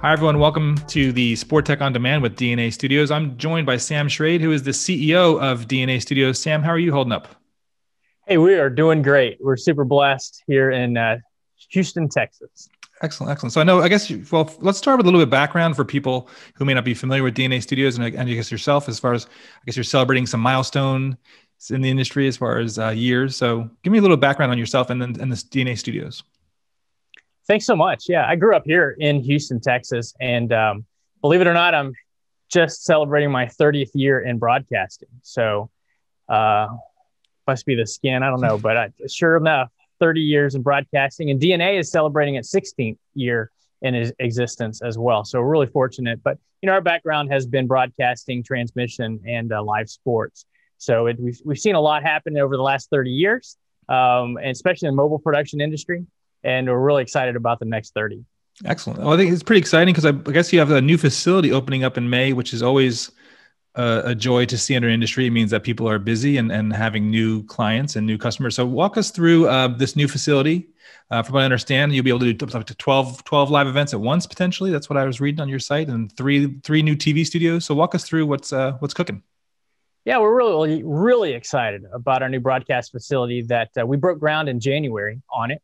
Hi, everyone. Welcome to the Sport Tech on Demand with DNA Studios. I'm joined by Sam Schrade, who is the CEO of DNA Studios. Sam, how are you holding up? Hey, we are doing great. We're super blessed here in Houston, Texas. Excellent, excellent. So well, let's start with a little bit of background for people who may not be familiar with DNA Studios and I guess yourself, as far as, I guess you're celebrating some milestone in the industry as far as years. So give me a little background on yourself and this DNA Studios. Thanks so much. Yeah, I grew up here in Houston, Texas, and believe it or not, I'm just celebrating my 30th year in broadcasting. So must be the skin. I don't know, but sure enough, 30 years in broadcasting, and DNA is celebrating its 16th year in existence as well. So we're really fortunate. But our background has been broadcasting, transmission, and live sports. So we've seen a lot happen over the last 30 years, and especially in the mobile production industry. And we're really excited about the next 30. Excellent. Well, I think it's pretty exciting because I guess you have a new facility opening up in May, which is always a joy to see in our industry. It means that people are busy and having new clients and new customers. So walk us through this new facility. From what I understand, you'll be able to do up to 12 live events at once, potentially. That's what I was reading on your site, and three new TV studios. So walk us through what's cooking. Yeah, we're really, really excited about our new broadcast facility that we broke ground in January on it.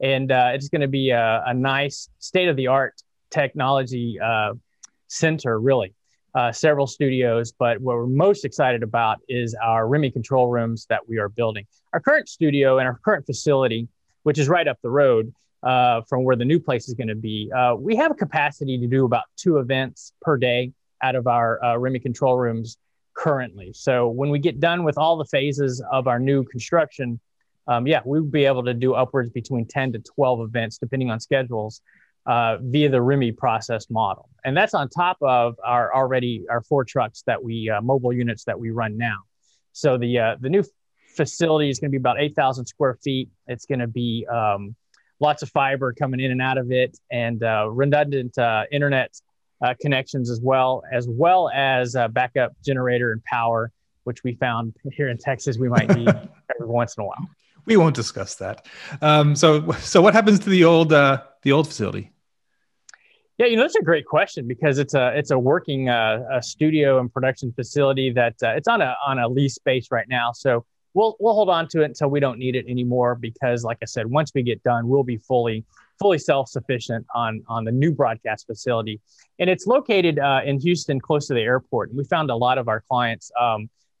And it's going to be a nice state-of-the-art technology center, really. Several studios, but what we're most excited about is our REMI control rooms that we are building. Our current studio and our current facility, which is right up the road from where the new place is going to be, we have a capacity to do about 2 events per day out of our REMI control rooms currently. So when we get done with all the phases of our new construction, we'll be able to do upwards between 10 to 12 events, depending on schedules, via the REMI process model. And that's on top of our 4 trucks that mobile units that we run now. So the new facility is going to be about 8,000 square feet. It's going to be lots of fiber coming in and out of it, and redundant internet connections as well as backup generator and power, which we found here in Texas we might need every once in a while. We won't discuss that. So what happens to the old facility? Yeah, that's a great question because it's a working studio and production facility that it's on a lease space right now. So we'll hold on to it until we don't need it anymore because, like I said, once we get done, we'll be fully self-sufficient on the new broadcast facility. And it's located in Houston, close to the airport. And we found a lot of our clients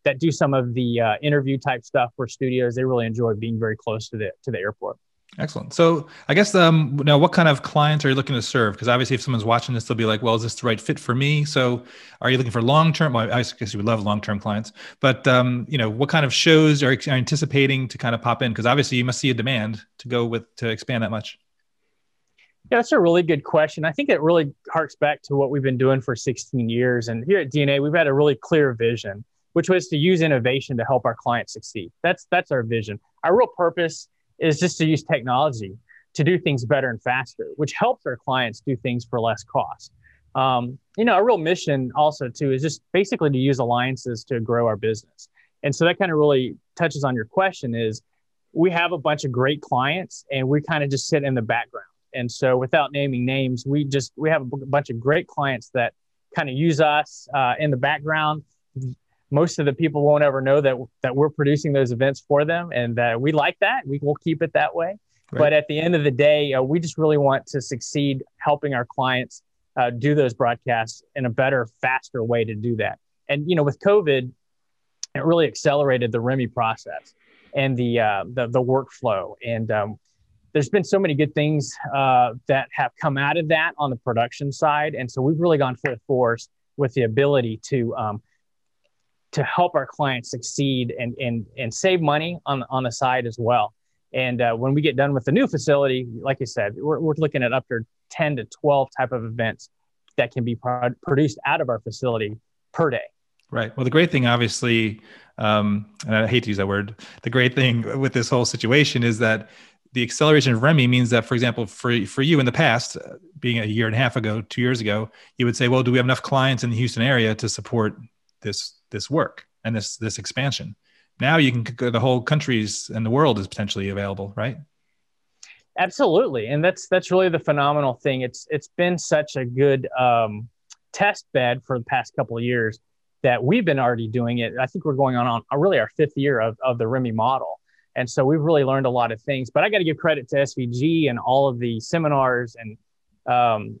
that do some of the interview type stuff for studios. They really enjoy being very close to the airport. Excellent. So I guess now what kind of clients are you looking to serve? Because obviously if someone's watching this, they'll be like, well, is this the right fit for me? So are you looking for long-term? Well, I guess you would love long-term clients, but what kind of shows are you anticipating to kind of pop in? Because obviously you must see a demand to expand that much. Yeah, that's a really good question. I think it really harks back to what we've been doing for 16 years. And here at DNA, we've had a really clear vision, which was to use innovation to help our clients succeed. That's our vision. Our real purpose is just to use technology to do things better and faster, which helps our clients do things for less cost. Our real mission also too is just basically to use alliances to grow our business. And so that kind of really touches on your question is we have a bunch of great clients and we kind of just sit in the background. And so without naming names, we have a bunch of great clients that kind of use us in the background. Most of the people won't ever know that we're producing those events for them, and that we like that. We will keep it that way. Right. But at the end of the day, we just really want to succeed helping our clients do those broadcasts in a better, faster way to do that. And with COVID, it really accelerated the REMI process and the workflow. And there's been so many good things that have come out of that on the production side. And so we've really gone full force with the ability to help our clients succeed and save money on the side as well. And when we get done with the new facility, like I said, we're looking at up to 10 to 12 type of events that can be produced out of our facility per day. Right. Well, the great thing, obviously, and I hate to use that word, the great thing with this whole situation is that the acceleration of REMI means that, for example, for you in the past, being a year and a half ago, 2 years ago, you would say, well, do we have enough clients in the Houston area to support this work and this expansion? Now you can go, the whole countries and the world is potentially available, right? Absolutely. And that's really the phenomenal thing. It's been such a good test bed for the past couple of years that we've been already doing it. I think we're going on really our 5th year of the REMI model. And so we've really learned a lot of things. But I got to give credit to SVG and all of the seminars and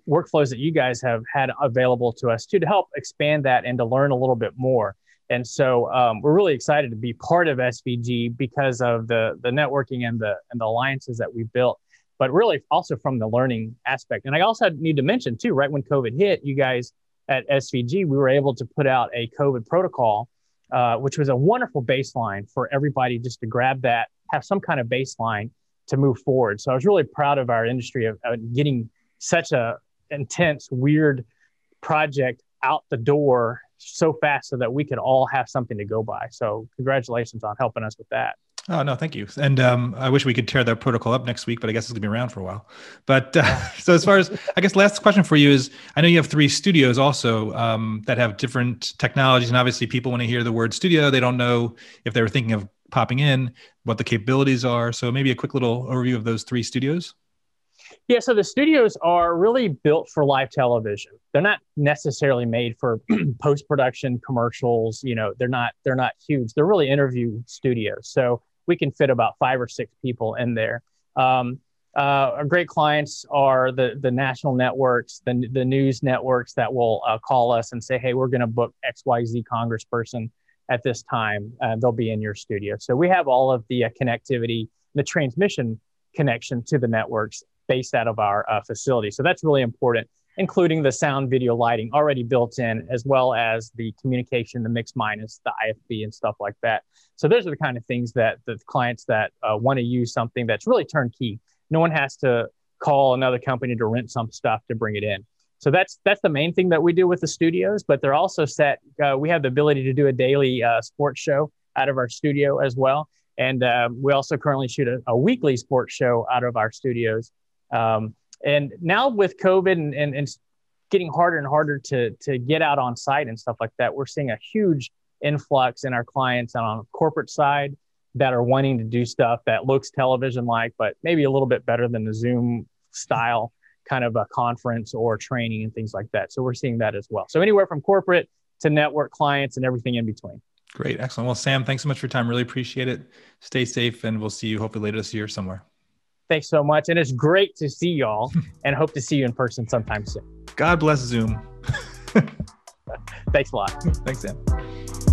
workflows that you guys have had available to us too, to help expand that and to learn a little bit more. And so we're really excited to be part of SVG because of the networking and the alliances that we built, but really also from the learning aspect. And I also need to mention too, right when COVID hit, you guys at SVG, we were able to put out a COVID protocol, which was a wonderful baseline for everybody just to grab that, have some kind of baseline to move forward. So I was really proud of our industry of getting such a intense, weird project out the door so fast so that we could all have something to go by. So congratulations on helping us with that. Oh, no, thank you. And I wish we could tear that protocol up next week, but I guess it's gonna be around for a while. But so as far as, I guess last question for you is, I know you have 3 studios also that have different technologies. And obviously people, when they hear the word studio, they don't know if they were thinking of popping in, what the capabilities are. So maybe a quick little overview of those 3 studios. Yeah, so the studios are really built for live television. They're not necessarily made for post-production commercials. You know, they're not huge. They're really interview studios. So we can fit about 5 or 6 people in there. Our great clients are the national networks, the news networks that will call us and say, hey, we're going to book XYZ congressperson at this time. They'll be in your studio. So we have all of the connectivity, the transmission connection to the networks based out of our facility. So that's really important, including the sound, video, lighting already built in, as well as the communication, the mix minus, the IFB and stuff like that. So those are the kind of things that the clients that want to use something that's really turnkey. No one has to call another company to rent some stuff to bring it in. So that's the main thing that we do with the studios, but they're also set. We have the ability to do a daily sports show out of our studio as well. And we also currently shoot a weekly sports show out of our studios. And now with COVID and getting harder and harder to get out on site and stuff like that, we're seeing a huge influx in our clients and on the corporate side that are wanting to do stuff that looks television-like, but maybe a little bit better than the Zoom style kind of a conference or training and things like that. So we're seeing that as well. So anywhere from corporate to network clients and everything in between. Great. Excellent. Well, Sam, thanks so much for your time. Really appreciate it. Stay safe, and we'll see you hopefully later this year somewhere. Thanks so much. And it's great to see y'all and hope to see you in person sometime soon. God bless Zoom. Thanks a lot. Thanks, Sam.